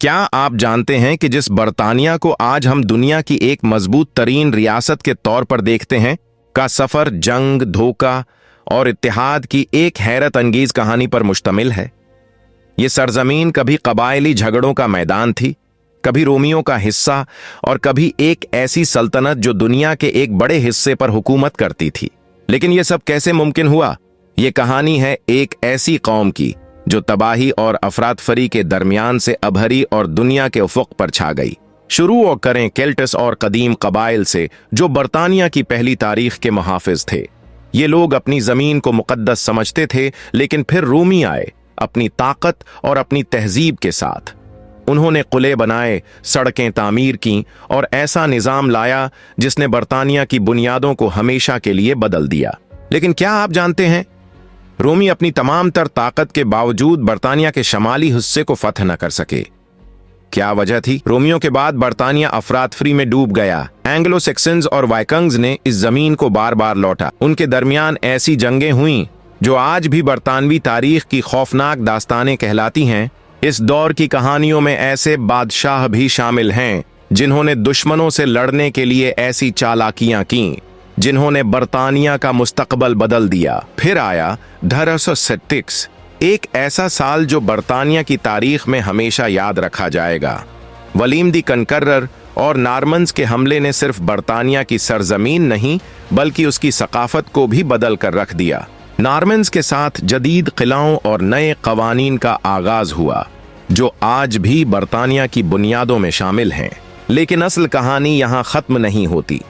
क्या आप जानते हैं कि जिस बर्तानिया को आज हम दुनिया की एक मजबूत तरीन रियासत के तौर पर देखते हैं, का सफर जंग, धोखा और इत्तेहाद की एक हैरत अंगेज कहानी पर मुश्तमिल है। ये सरजमीन कभी कबायली झगड़ों का मैदान थी, कभी रोमियों का हिस्सा और कभी एक ऐसी सल्तनत जो दुनिया के एक बड़े हिस्से पर हुकूमत करती थी। लेकिन यह सब कैसे मुमकिन हुआ? ये कहानी है एक ऐसी कौम की जो तबाही और अफरातफरी के दरमियान से अभरी और दुनिया के उफुक पर छा गई। शुरू करें केल्टिस और कदीम कबाइल से, जो बर्तानिया की पहली तारीख के मुहाफिज थे। ये लोग अपनी जमीन को मुकद्दस समझते थे, लेकिन फिर रूमी आए अपनी ताकत और अपनी तहजीब के साथ। उन्होंने कुले बनाए, सड़कें तामीर की और ऐसा निजाम लाया जिसने बर्तानिया की बुनियादों को हमेशा के लिए बदल दिया। लेकिन क्या आप जानते हैं, रोमी अपनी तमाम तर ताकत के बावजूद बर्तानिया के शमाली हिस्से को फतह न कर सके। क्या वजह थी? रोमियों के बाद बर्तानिया अफरातफरी में डूब गया। एंग्लो सेक्सन्स और वाइकिंग्स ने इस जमीन को बार बार लौटा। उनके दरमियान ऐसी जंगें हुईं जो आज भी बरतानवी तारीख की खौफनाक दास्तानें कहलाती हैं। इस दौर की कहानियों में ऐसे बादशाह भी शामिल हैं जिन्होंने दुश्मनों से लड़ने के लिए ऐसी चालाकियां की जिन्होंने बर्तानिया का मुस्तकबल बदल दिया। फिर आया 1836, एक ऐसा साल जो बर्तानिया की तारीख में हमेशा याद रखा जाएगा। वलीम दी कनकर्रर और नार्मन्स के हमले ने सिर्फ बर्तानिया की सरजमीन नहीं बल्कि उसकी सकाफत को भी बदल कर रख दिया। नार्मन्स के साथ जदीद किलाओं और नए कवानीन का आगाज हुआ जो आज भी बर्तानिया की बुनियादों में शामिल हैं। लेकिन असल कहानी यहाँ खत्म नहीं होती।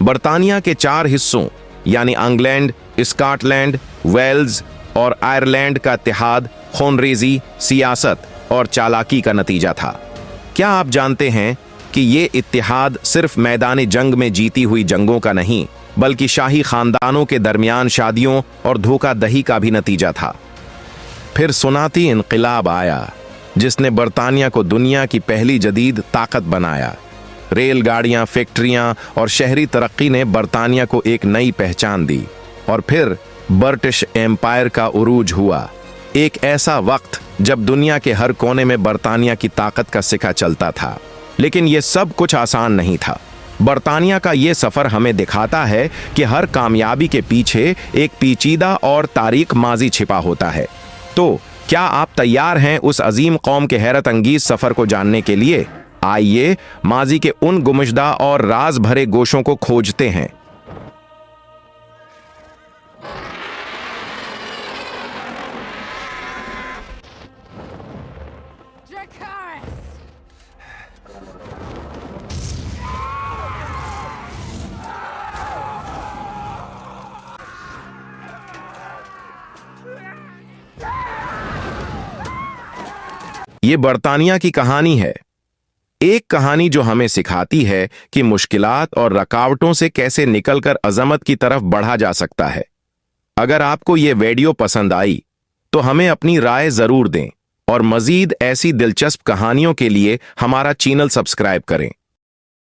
बर्तानिया के 4 हिस्सों यानी इंग्लैंड, स्कॉटलैंड, वेल्स और आयरलैंड का इत्तेहाद खूनरेजी, सियासत और चालाकी का नतीजा था। क्या आप जानते हैं कि ये इत्तेहाद सिर्फ मैदान जंग में जीती हुई जंगों का नहीं बल्कि शाही खानदानों के दरमियान शादियों और धोखाधड़ी का भी नतीजा था। फिर सुनाती इनकलाब आया जिसने बर्तानिया को दुनिया की पहली जदीद ताकत बनाया। रेलगाड़ियां, फैक्ट्रियां और शहरी तरक्की ने बर्तानिया को एक नई पहचान दी। और फिर ब्रिटिश एम्पायर का उरूज हुआ, एक ऐसा वक्त जब दुनिया के हर कोने में बर्तानिया की ताकत का सिक्का चलता था। लेकिन यह सब कुछ आसान नहीं था। बर्तानिया का यह सफर हमें दिखाता है कि हर कामयाबी के पीछे एक पेचीदा और तारीख माजी छिपा होता है। तो क्या आप तैयार हैं उस अजीम कौम के हैरत अंगीज सफर को जानने के लिए? आइए माजी के उन गुमशदा और राज भरे गोशों को खोजते हैं। ये बर्तानिया की कहानी है, एक कहानी जो हमें सिखाती है कि मुश्किलात और रुकावटों से कैसे निकलकर अजमत की तरफ बढ़ा जा सकता है। अगर आपको ये वीडियो पसंद आई तो हमें अपनी राय जरूर दें और मजीद ऐसी दिलचस्प कहानियों के लिए हमारा चैनल सब्सक्राइब करें।